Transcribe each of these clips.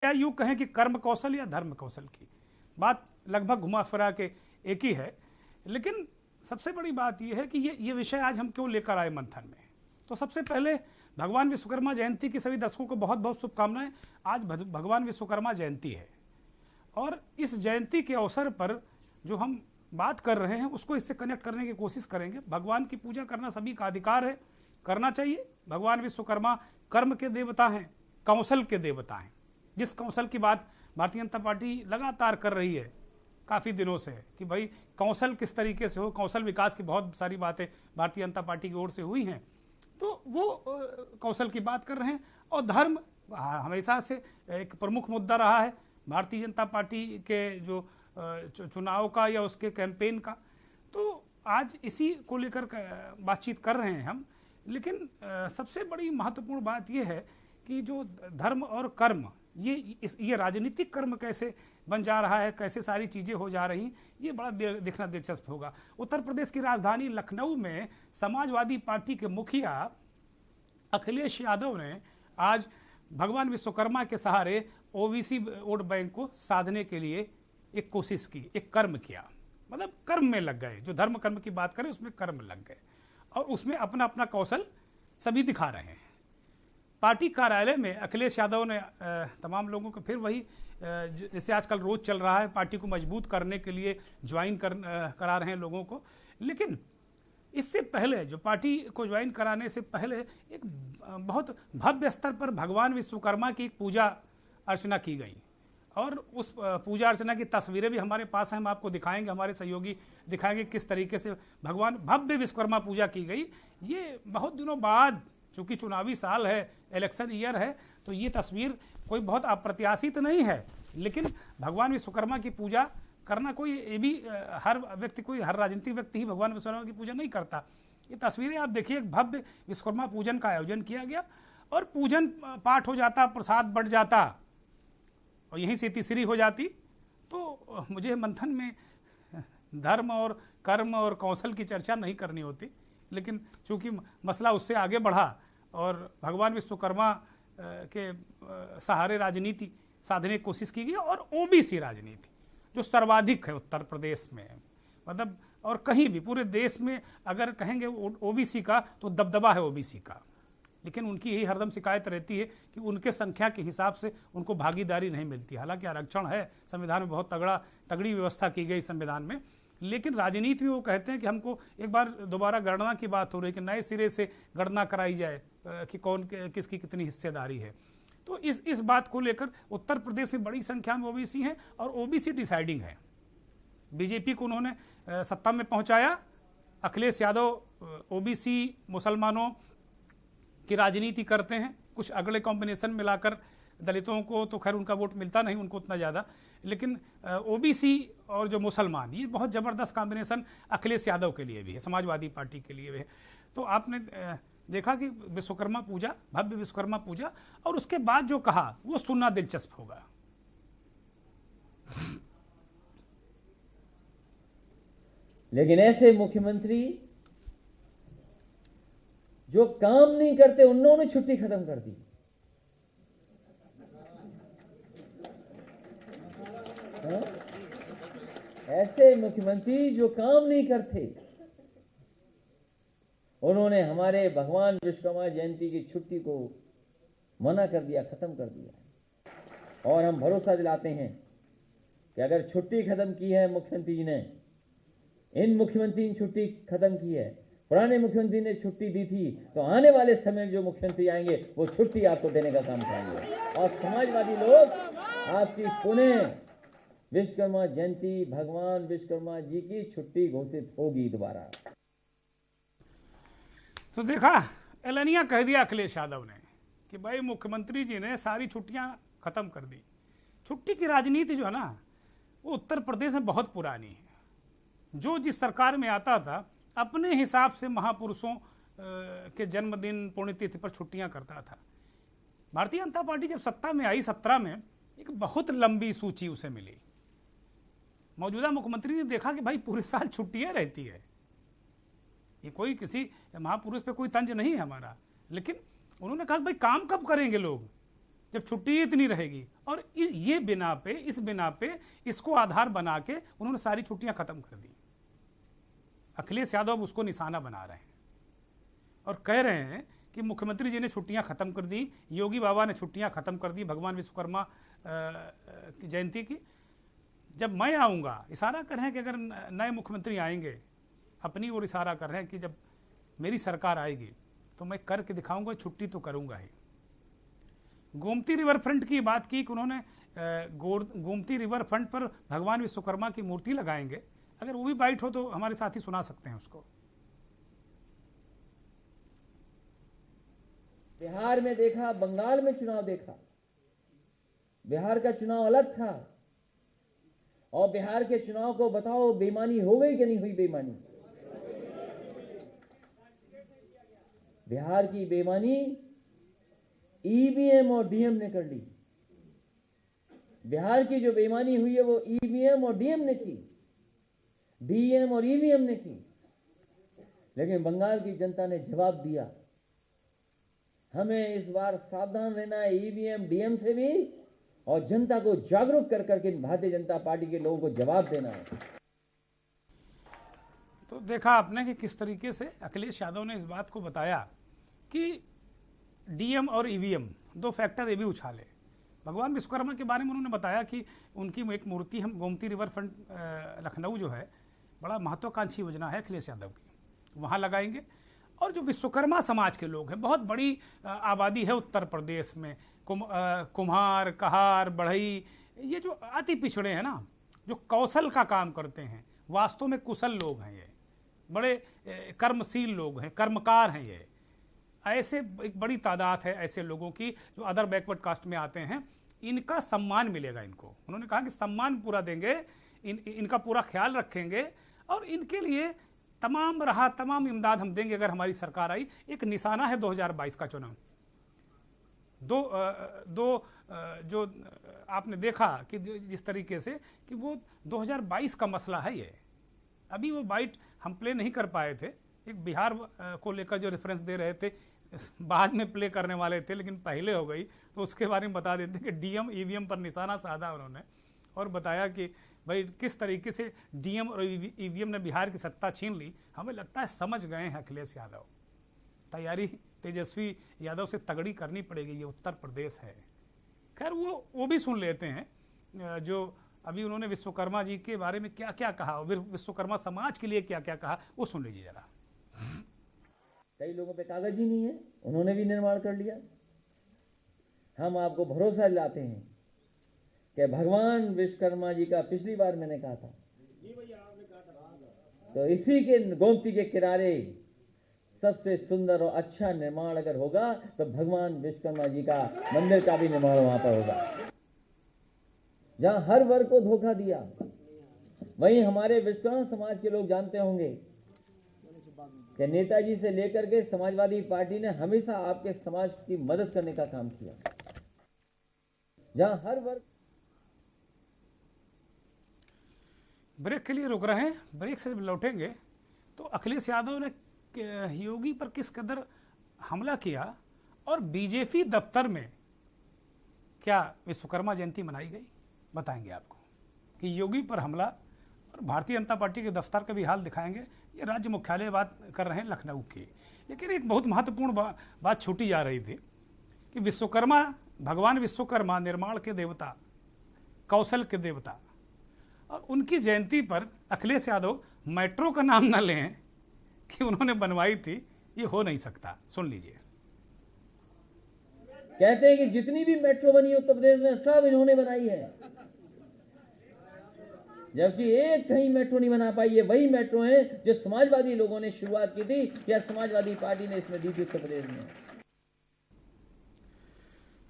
या यूँ कहें कि कर्म कौशल या धर्म कौशल की बात लगभग घुमा फिरा के एक ही है। लेकिन सबसे बड़ी बात यह है कि ये विषय आज हम क्यों लेकर आए मंथन में। तो सबसे पहले भगवान विश्वकर्मा जयंती की सभी दर्शकों को बहुत बहुत शुभकामनाएं। आज भगवान विश्वकर्मा जयंती है और इस जयंती के अवसर पर जो हम बात कर रहे हैं उसको इससे कनेक्ट करने की कोशिश करेंगे। भगवान की पूजा करना सभी का अधिकार है, करना चाहिए। भगवान विश्वकर्मा कर्म के देवता हैं, कौशल के देवता हैं। जिस कौशल की बात भारतीय जनता पार्टी लगातार कर रही है काफ़ी दिनों से कि भाई कौशल किस तरीके से हो, कौशल विकास की बहुत सारी बातें भारतीय जनता पार्टी की ओर से हुई हैं, तो वो कौशल की बात कर रहे हैं। और धर्म हमेशा से एक प्रमुख मुद्दा रहा है भारतीय जनता पार्टी के जो चुनाव का या उसके कैंपेन का। तो आज इसी को लेकर बातचीत कर रहे हैं हम। लेकिन सबसे बड़ी महत्वपूर्ण बात यह है कि जो धर्म और कर्म ये राजनीतिक कर्म कैसे बन जा रहा है, कैसे सारी चीज़ें हो जा रही, ये बड़ा देखना दिलचस्प होगा। उत्तर प्रदेश की राजधानी लखनऊ में समाजवादी पार्टी के मुखिया अखिलेश यादव ने आज भगवान विश्वकर्मा के सहारे ओबीसी वोट बैंक को साधने के लिए एक कोशिश की, एक कर्म किया। मतलब कर्म में लग गए, जो धर्म कर्म की बात करें उसमें कर्म लग गए और उसमें अपना अपना कौशल सभी दिखा रहे हैं। पार्टी कार्यालय में अखिलेश यादव ने तमाम लोगों को फिर वही जैसे आजकल रोज चल रहा है, पार्टी को मजबूत करने के लिए ज्वाइन करा रहे हैं लोगों को। लेकिन इससे पहले जो पार्टी को ज्वाइन कराने से पहले एक बहुत भव्य स्तर पर भगवान विश्वकर्मा की पूजा अर्चना की गई और उस पूजा अर्चना की तस्वीरें भी हमारे पास हैं, हम आपको दिखाएंगे, हमारे सहयोगी दिखाएंगे किस तरीके से भगवान भव्य विश्वकर्मा पूजा की गई। ये बहुत दिनों बाद, चूँकि चुनावी साल है, इलेक्शन ईयर है, तो ये तस्वीर कोई बहुत अप्रत्याशित नहीं है। लेकिन भगवान विश्वकर्मा की पूजा करना कोई ये भी हर व्यक्ति, कोई हर राजनीतिक व्यक्ति ही भगवान विश्वकर्मा की पूजा नहीं करता। ये तस्वीरें आप देखिए, एक भव्य विश्वकर्मा पूजन का आयोजन किया गया और पूजन पाठ हो जाता, प्रसाद बढ़ जाता और यहीं से तीसरी हो जाती। तो मुझे मंथन में धर्म और कर्म और कौशल की चर्चा नहीं करनी होती, लेकिन चूंकि मसला उससे आगे बढ़ा और भगवान विश्वकर्मा के सहारे राजनीति साधने की कोशिश की गई और ओबीसी राजनीति जो सर्वाधिक है उत्तर प्रदेश में, मतलब और कहीं भी पूरे देश में अगर कहेंगे ओबीसी का तो दबदबा है ओबीसी का। लेकिन उनकी यही हरदम शिकायत रहती है कि उनके संख्या के हिसाब से उनको भागीदारी नहीं मिलती। हालांकि आरक्षण है, संविधान में बहुत तगड़ी व्यवस्था की गई संविधान में, लेकिन राजनीति में वो कहते हैं कि हमको एक बार दोबारा गणना की बात हो रही है कि नए सिरे से गणना कराई जाए कि कौन किसकी कितनी हिस्सेदारी है। तो इस बात को लेकर उत्तर प्रदेश में बड़ी संख्या में ओबीसी हैं और ओबीसी डिसाइडिंग है। बीजेपी को उन्होंने सत्ता में पहुंचाया। अखिलेश यादव ओबीसी मुसलमानों की राजनीति करते हैं, कुछ अगले कॉम्बिनेशन मिलाकर दलितों को तो खैर उनका वोट मिलता नहीं उनको उतना ज़्यादा, लेकिन ओबीसी और जो मुसलमान, ये बहुत ज़बरदस्त कॉम्बिनेशन अखिलेश यादव के लिए भी है, समाजवादी पार्टी के लिए भी है। तो आपने देखा कि विश्वकर्मा पूजा, भव्य विश्वकर्मा पूजा, और उसके बाद जो कहा वो सुनना दिलचस्प होगा। लेकिन ऐसे मुख्यमंत्री जो काम नहीं करते उन्होंने छुट्टी खत्म कर दी। ऐसे मुख्यमंत्री जो काम नहीं करते उन्होंने हमारे भगवान विश्वकर्मा जयंती की छुट्टी को मना कर दिया, खत्म कर दिया। और हम भरोसा दिलाते हैं कि अगर छुट्टी खत्म की है मुख्यमंत्री जी ने, इन मुख्यमंत्री ने छुट्टी खत्म की है, पुराने मुख्यमंत्री ने छुट्टी दी थी, तो आने वाले समय जो मुख्यमंत्री आएंगे वो छुट्टी आपको देने का काम करेंगे। और समाजवादी लोग आपकी सुने, विश्वकर्मा जयंती भगवान विश्वकर्मा जी की छुट्टी घोषित होगी दोबारा। तो देखा, एलानिया कह दिया अखिलेश यादव ने कि भाई मुख्यमंत्री जी ने सारी छुट्टियां खत्म कर दी। छुट्टी की राजनीति जो है ना वो उत्तर प्रदेश में बहुत पुरानी है। जो जिस सरकार में आता था अपने हिसाब से महापुरुषों के जन्मदिन पुण्यतिथि पर छुट्टियां करता था। भारतीय जनता पार्टी जब सत्ता में आई 17 में, एक बहुत लंबी सूची उसे मिली। मौजूदा मुख्यमंत्री ने देखा कि भाई पूरे साल छुट्टियां रहती है, ये कोई किसी महापुरुष पे कोई तंज नहीं है हमारा, लेकिन उन्होंने कहा भाई काम कब करेंगे लोग, जब छुट्टी इतनी रहेगी, और ये इस बिना पे इसको आधार बना के उन्होंने सारी छुट्टियां खत्म कर दी। अखिलेश यादव उसको निशाना बना रहे हैं और कह रहे हैं कि मुख्यमंत्री जी ने छुट्टियां खत्म कर दी, योगी बाबा ने छुट्टियां खत्म कर दी भगवान विश्वकर्मा की जयंती की। जब मैं आऊँगा, इशारा कर रहे हैं कि अगर नए मुख्यमंत्री आएंगे, अपनी ओर इशारा कर रहे हैं कि जब मेरी सरकार आएगी तो मैं करके दिखाऊंगा, छुट्टी तो करूंगा ही। गोमती रिवर फ्रंट की बात की कि उन्होंने गोमती रिवर फ्रंट पर भगवान विश्वकर्मा की मूर्ति लगाएंगे। अगर वो भी बाइट हो तो हमारे साथी सुना सकते हैं उसको। बिहार में देखा, बंगाल में चुनाव देखा, बिहार का चुनाव अलग था, और बिहार के चुनाव को बताओ बेईमानी हो गई कि नहीं हुई? बेईमानी, बिहार की बेईमानी ईवीएम और डीएम ने कर ली। बिहार की जो बेईमानी हुई है वो ईवीएम और डीएम ने की, डीएम और ईवीएम ने की। लेकिन बंगाल की जनता ने जवाब दिया। हमें इस बार सावधान रहना है ईवीएम डीएम से भी, और जनता को जागरूक कर करके भारतीय जनता पार्टी के लोगों को जवाब देना है। तो देखा आपने कि किस तरीके से अखिलेश यादव ने इस बात को बताया कि डीएम और ईवीएम दो फैक्टर ये भी उछाले। भगवान विश्वकर्मा के बारे में उन्होंने बताया कि उनकी एक मूर्ति हम गोमती रिवर फ्रंट लखनऊ जो है बड़ा महत्वाकांक्षी योजना है अखिलेश यादव की, वहाँ लगाएंगे। और जो विश्वकर्मा समाज के लोग हैं, बहुत बड़ी आबादी है उत्तर प्रदेश में, कुम्हार, कहार, बढ़ई, ये जो अति पिछड़े हैं ना, जो कौशल का काम करते हैं, वास्तव में कुशल लोग हैं, ये बड़े कर्मशील लोग हैं, कर्मकार हैं। ये ऐसे एक बड़ी तादाद है ऐसे लोगों की जो अदर बैकवर्ड कास्ट में आते हैं, इनका सम्मान मिलेगा इनको। उन्होंने कहा कि सम्मान पूरा देंगे, इनका पूरा ख्याल रखेंगे और इनके लिए तमाम इमदाद हम देंगे अगर हमारी सरकार आई। एक निशाना है 2022 का चुनाव। जो आपने देखा कि जिस तरीके से कि वो 2022 का मसला है ये, अभी वो बाइट हम प्ले नहीं कर पाए थे। एक बिहार को लेकर जो रेफरेंस दे रहे थे बाद में प्ले करने वाले थे, लेकिन पहले हो गई, तो उसके बारे में बता देते कि डीएम ईवीएम पर निशाना साधा उन्होंने और बताया कि भाई किस तरीके से डीएम और ईवीएम ने बिहार की सत्ता छीन ली। हमें लगता है समझ गए हैं अखिलेश यादव, तैयारी तेजस्वी यादव से तगड़ी करनी पड़ेगी, ये उत्तर प्रदेश है। खैर वो भी सुन लेते हैं जो अभी उन्होंने विश्वकर्मा जी के बारे में क्या क्या कहा, विश्वकर्मा समाज के लिए क्या क्या कहा, वो सुन लीजिए जरा। कई लोगों पे कागज ही नहीं है, उन्होंने भी निर्माण कर लिया। हम आपको भरोसा दिलाते हैं कि भगवान विश्वकर्मा जी का पिछली बार मैंने कहा था, तो इसी के गोमती के किनारे सबसे सुंदर और अच्छा निर्माण अगर होगा तो भगवान विश्वकर्मा जी का मंदिर का भी निर्माण वहां पर होगा। जहां हर वर्ग को धोखा दिया, वहीं हमारे विश्वकर्मा समाज के लोग जानते होंगे कि नेताजी से लेकर के समाजवादी पार्टी ने हमेशा आपके समाज की मदद करने का काम किया। जहां हर वर्ग। ब्रेक के लिए रुक रहे हैं, ब्रेक से जब लौटेंगे तो अखिलेश यादव ने योगी पर किस कदर हमला किया और बीजेपी दफ्तर में क्या विश्वकर्मा जयंती मनाई गई, बताएंगे आपको कि योगी पर हमला। और भारतीय जनता पार्टी के दफ्तर का भी हाल दिखाएंगे। ये राज्य मुख्यालय बात कर रहे हैं लखनऊ की, लेकिन एक बहुत महत्वपूर्ण बात छूटी जा रही थी कि विश्वकर्मा, भगवान विश्वकर्मा निर्माण के देवता, कौशल के देवता, और उनकी जयंती पर अखिलेश यादव मेट्रो का नाम न लें कि उन्होंने बनवाई थी, ये हो नहीं सकता। सुन लीजिए। कहते हैं कि जितनी भी मेट्रो बनी उत्तर प्रदेश में सब इन्होंने बनाई है, जबकि एक कहीं मेट्रो नहीं बना पाई है। वही मेट्रो है जो समाजवादी लोगों ने शुरुआत की थी, या समाजवादी पार्टी ने इसमें दी थी उत्तर प्रदेश में।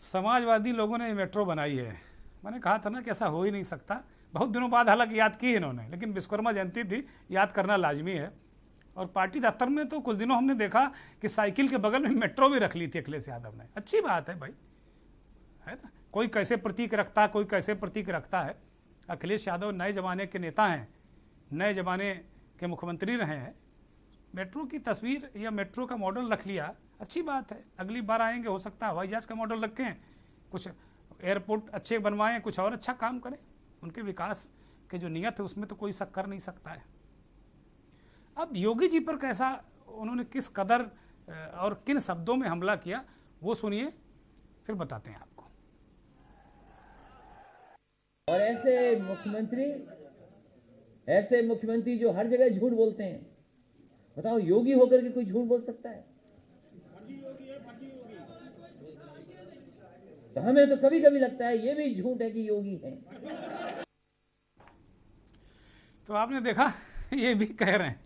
समाजवादी लोगों ने मेट्रो बनाई है। मैंने कहा था ना कि ऐसा हो ही नहीं सकता। बहुत दिनों बाद हालांकि याद की इन्होंने, लेकिन विश्वकर्मा जयंती थी, याद करना लाजमी है। और पार्टी दफ्तर में तो कुछ दिनों हमने देखा कि साइकिल के बगल में मेट्रो भी रख ली थी अखिलेश यादव ने। अच्छी बात है भाई, है ना। कोई कैसे प्रतीक रखता है, कोई कैसे प्रतीक रखता है। अखिलेश यादव नए ज़माने के नेता हैं, नए ज़माने के मुख्यमंत्री रहे हैं। मेट्रो की तस्वीर या मेट्रो का मॉडल रख लिया, अच्छी बात है। अगली बार आएंगे हो सकता है हवाई जहाज़ का मॉडल रखें कुछ एयरपोर्ट अच्छे बनवाएं, कुछ और अच्छा काम करें। उनके विकास के जो नियत है उसमें तो कोई शक कर नहीं सकता है। अब योगी जी पर कैसा उन्होंने किस कदर और किन शब्दों में हमला किया वो सुनिए, फिर बताते हैं आपको। और ऐसे मुख्यमंत्री जो हर जगह झूठ बोलते हैं, बताओ योगी होकर के कोई झूठ बोल सकता है? तो हमें तो कभी कभी लगता है ये भी झूठ है कि योगी है। तो आपने देखा, ये भी कह रहे हैं,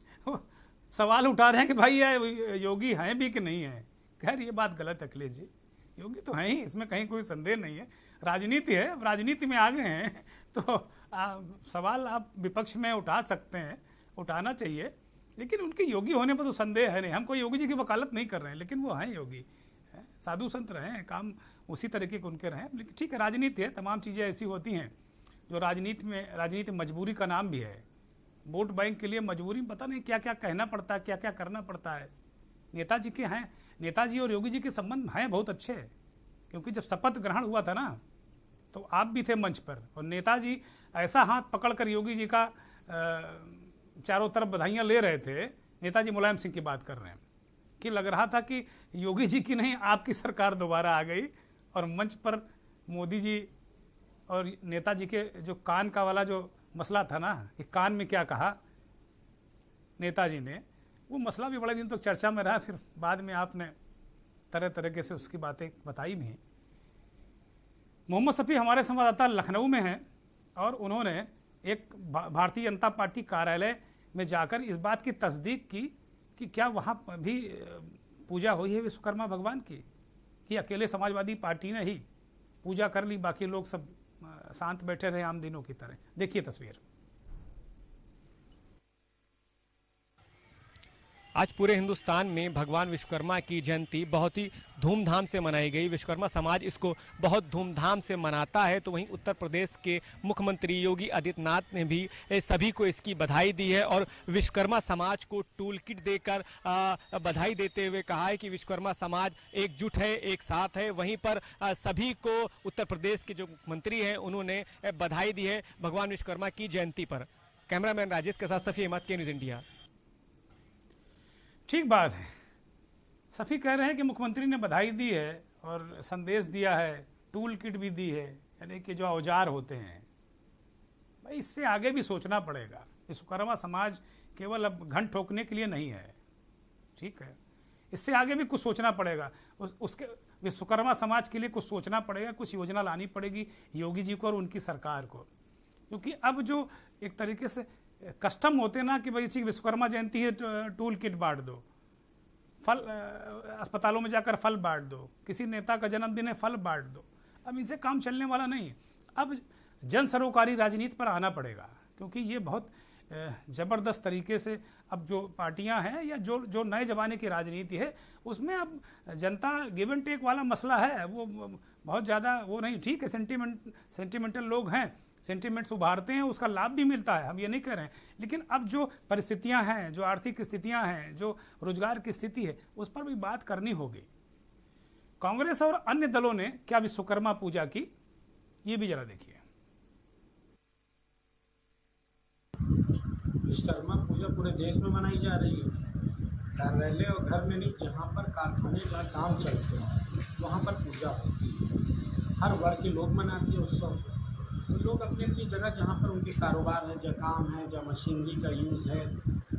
सवाल उठा रहे हैं कि भाई ये योगी हैं भी कि नहीं है। खैर ये बात गलत है अखिलेश जी, योगी तो हैं ही, इसमें कहीं कोई संदेह नहीं है। राजनीति है, राजनीति में आ गए हैं तो सवाल आप विपक्ष में उठा सकते हैं, उठाना चाहिए, लेकिन उनके योगी होने पर तो संदेह है नहीं। हम कोई योगी जी की वकालत नहीं कर रहे हैं, लेकिन वो हैं योगी, साधु संत रहे हैं, काम उसी तरीके के उनके रहे। लेकिन ठीक है, राजनीति है, तमाम चीज़ें ऐसी होती हैं जो राजनीति मजबूरी का नाम भी है। वोट बैंक के लिए मजबूरी, पता नहीं क्या क्या कहना पड़ता है, क्या क्या करना पड़ता है। नेताजी के हैं, नेताजी और योगी जी के संबंध हैं बहुत अच्छे, क्योंकि जब शपथ ग्रहण हुआ था ना तो आप भी थे मंच पर, और नेताजी ऐसा हाथ पकड़कर योगी जी का चारों तरफ बधाइयाँ ले रहे थे। नेताजी मुलायम सिंह की बात कर रहे हैं कि लग रहा था कि योगी जी की नहीं आपकी सरकार दोबारा आ गई। और मंच पर मोदी जी और नेताजी के जो कान का वाला जो मसला था ना कि कान में क्या कहा नेताजी ने, वो मसला भी बड़े दिन तक चर्चा में रहा। फिर बाद में आपने तरह तरह से उसकी बातें बताई भी। मोहम्मद शफी हमारे संवाददाता लखनऊ में हैं और उन्होंने एक भारतीय जनता पार्टी कार्यालय में जाकर इस बात की तस्दीक की कि क्या वहाँ भी पूजा हुई है विश्वकर्मा भगवान की, कि अकेले समाजवादी पार्टी ने ही पूजा कर ली, बाकी लोग सब शांत बैठे रहे आम दिनों की तरह। देखिए तस्वीर। आज पूरे हिंदुस्तान में भगवान विश्वकर्मा की जयंती बहुत ही धूमधाम से मनाई गई। विश्वकर्मा समाज इसको बहुत धूमधाम से मनाता है। तो वहीं उत्तर प्रदेश के मुख्यमंत्री योगी आदित्यनाथ ने भी सभी को इसकी बधाई दी है और विश्वकर्मा समाज को टूल किट देकर बधाई देते हुए कहा है कि विश्वकर्मा समाज एकजुट है, एक साथ है। वहीं पर सभी को उत्तर प्रदेश के जो मुख्यमंत्री हैं उन्होंने बधाई दी है भगवान विश्वकर्मा की जयंती पर। कैमरामैन राजेश के साथ सफी अहमद, के न्यूज़ इंडिया। ठीक बात है, सफ़ी कह रहे हैं कि मुख्यमंत्री ने बधाई दी है और संदेश दिया है, टूल किट भी दी है, यानी कि जो औजार होते हैं। भाई इससे आगे भी सोचना पड़ेगा। विश्वकर्मा समाज केवल अब घन ठोकने के लिए नहीं है, ठीक है, इससे आगे भी कुछ सोचना पड़ेगा। उसके विश्वकर्मा समाज के लिए कुछ सोचना पड़ेगा, कुछ योजना लानी पड़ेगी योगी जी को और उनकी सरकार को। क्योंकि अब जो एक तरीके से कस्टम होते ना कि भाई ठीक विश्वकर्मा जयंती है टूल किट बांट दो, फल अस्पतालों में जाकर फल बांट दो, किसी नेता का जन्मदिन है फल बांट दो, अब इनसे काम चलने वाला नहीं है। अब जन सरोकारी राजनीति पर आना पड़ेगा, क्योंकि ये बहुत ज़बरदस्त तरीके से अब जो पार्टियां हैं या जो नए ज़माने की राजनीति है उसमें अब जनता गिव एंड टेक वाला मसला है, वो बहुत ज़्यादा वो नहीं। ठीक है, सेंटिमेंटल लोग हैं, सेंटिमेंट्स उभारते हैं, उसका लाभ भी मिलता है, हम ये नहीं कह रहे हैं। लेकिन अब जो परिस्थितियां हैं, जो आर्थिक स्थितियां हैं, जो रोजगार की स्थिति है, उस पर भी बात करनी होगी। कांग्रेस और अन्य दलों ने क्या विश्वकर्मा पूजा की, ये भी जरा देखिए। विश्वकर्मा पूजा पूरे देश में मनाई जा रही है। कार्यालय और घर में नहीं, जहाँ पर कारखाने का काम चलते हैं वहाँ पर पूजा होती है। हर वर्ग के लोग मनाते हैं उत्सव। तो लोग अपनी अपनी जगह जहाँ पर उनके कारोबार है, जहाँ काम है, जहाँ मशीनरी का यूज़ है,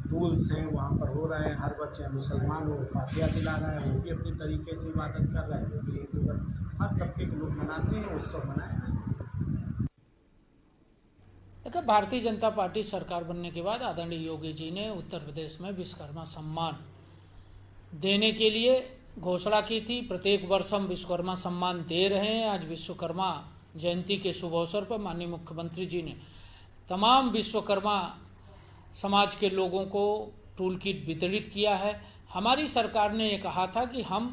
टूल्स हैं, वहाँ पर हो रहा है। हर बच्चा मुसलमान हो फातिहा दिला रहा है, वो भी अपनी तरीके से इबादत कर रहा है, वो भी हिंदू है। हर तबके के लोग मनाते हैं, उत्सव मनाए। देखिए, भारतीय जनता पार्टी सरकार बनने के बाद आदरणीय योगी जी ने उत्तर प्रदेश में विश्वकर्मा सम्मान देने के लिए घोषणा की थी। प्रत्येक वर्ष हम विश्वकर्मा सम्मान दे रहे हैं। आज विश्वकर्मा जयंती के शुभ अवसर पर माननीय मुख्यमंत्री जी ने तमाम विश्वकर्मा समाज के लोगों को टूल किट वितरित किया है। हमारी सरकार ने ये कहा था कि हम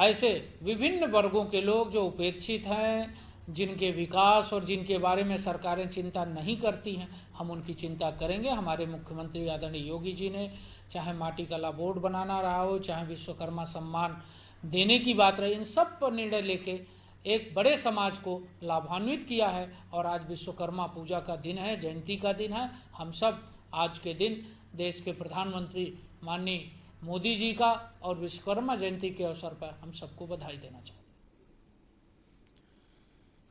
ऐसे विभिन्न वर्गों के लोग जो उपेक्षित हैं, जिनके विकास और जिनके बारे में सरकारें चिंता नहीं करती हैं, हम उनकी चिंता करेंगे। हमारे मुख्यमंत्री आदरणीय योगी जी ने चाहे माटी कला बोर्ड बनाना रहा हो, चाहे विश्वकर्मा सम्मान देने की बात रही, इन सब पर निर्णय लेके एक बड़े समाज को लाभान्वित किया है। और आज विश्वकर्मा पूजा का दिन है, जयंती का दिन है। हम सब आज के दिन देश के प्रधानमंत्री माननीय मोदी जी का और विश्वकर्मा जयंती के अवसर पर हम सबको बधाई देना चाहते हैं।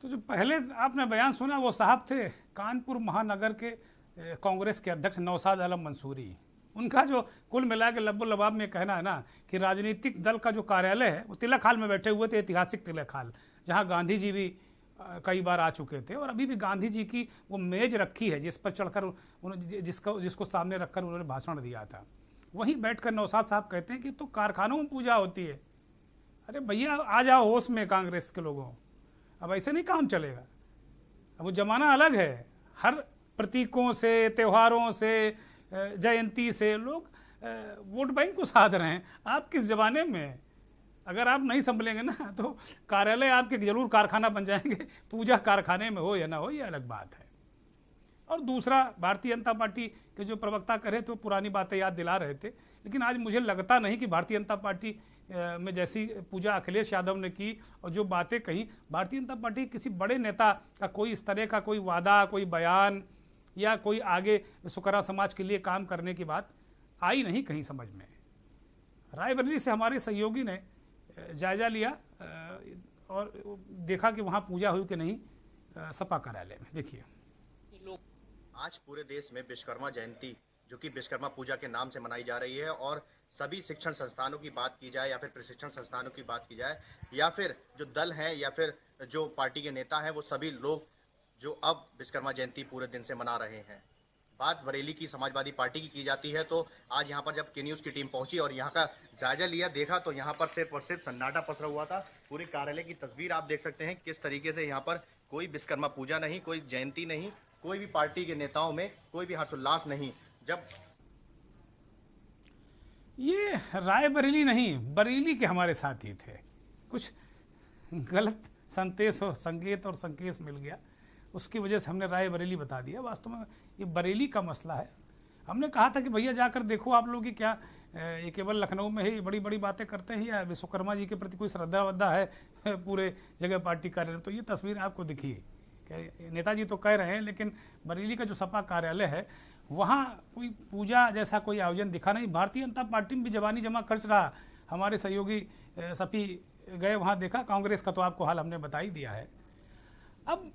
तो जो पहले आपने बयान सुना वो साहब थे कानपुर महानगर के कांग्रेस के अध्यक्ष नौशाद आलम मंसूरी। उनका जो कुल मिला के लब्बो लबाब में कहना है ना कि राजनीतिक दल का जो कार्यालय है वो तिलक हाल में बैठे हुए थे, ऐतिहासिक तिलक हाल, जहाँ गांधी जी भी कई बार आ चुके थे और अभी भी गांधी जी की वो मेज रखी है जिस पर चढ़कर उन्होंने जिसको सामने रखकर उन्होंने भाषण दिया था। वहीं बैठकर नौशाद साहब कहते हैं कि तो कारखानों में पूजा होती है। अरे भैया आ जाओ होश में कांग्रेस के लोगों, अब ऐसे नहीं काम चलेगा। अब वो जमाना अलग है, हर प्रतीकों से, त्योहारों से, जयंती से लोग वोट बैंक को साध रहे हैं। आप किस जमाने में, अगर आप नहीं संभलेंगे ना तो कार्यालय आपके जरूर कारखाना बन जाएंगे। पूजा कारखाने में हो या ना हो ये अलग बात है। और दूसरा, भारतीय जनता पार्टी के जो प्रवक्ता कह रहे थे वो पुरानी बातें याद दिला रहे थे, लेकिन आज मुझे लगता नहीं कि भारतीय जनता पार्टी में जैसी पूजा अखिलेश यादव ने की और जो बातें कही, भारतीय जनता पार्टी किसी बड़े नेता का कोई इस तरह का कोई वादा, कोई बयान या कोई आगे विश्वकर्मा समाज के लिए काम करने की बात आई नहीं कहीं समझ में। रायबरेली से हमारे सहयोगी ने जायजा लिया और देखा कि वहाँ पूजा हुई कि नहीं सपा कार्यालय में। देखिए, आज पूरे देश में विश्वकर्मा जयंती जो कि विश्वकर्मा पूजा के नाम से मनाई जा रही है और सभी शिक्षण संस्थानों की बात की जाए या फिर प्रशिक्षण संस्थानों की बात की जाए या फिर जो दल हैं या फिर जो पार्टी के नेता हैं, वो सभी लोग जो अब विश्वकर्मा जयंती पूरे दिन से मना रहे हैं। बात बरेली की समाजवादी पार्टी की जाती है तो आज यहाँ पर जब के न्यूज़ की टीम पहुंची और यहाँ का जायजा लिया, देखा तो यहाँ पर सिर्फ और सिर्फ सन्नाटा पसरा हुआ था। पूरे कार्यालय की तस्वीर आप देख सकते हैं किस तरीके से यहाँ पर कोई विश्वकर्मा पूजा नहीं, कोई जयंती नहीं, कोई भी पार्टी के नेताओं में कोई भी हर्षोल्लास नहीं। जब ये रायबरेली नहीं, बरेली के हमारे साथी थे, कुछ गलत संकेत और संकेत मिल गया, उसकी वजह से हमने रायबरेली बता दिया। वास्तव में ये बरेली का मसला है। हमने कहा था कि भैया जाकर देखो आप लोग कि क्या ये केवल लखनऊ में ही बड़ी बड़ी बातें करते हैं या विश्वकर्मा जी के प्रति कोई श्रद्धा वद्धा है पूरे जगह पार्टी कार्यालय। तो ये तस्वीर आपको दिखी है, नेताजी तो कह रहे हैं लेकिन बरेली का जो सपा कार्यालय है वहाँ कोई पूजा जैसा कोई आयोजन दिखा नहीं। भारतीय जनता पार्टी में भी जवानी जमा खर्च रहा। हमारे सहयोगी सपी गए वहाँ, देखा। कांग्रेस का तो आपको हाल हमने बता ही दिया है। अब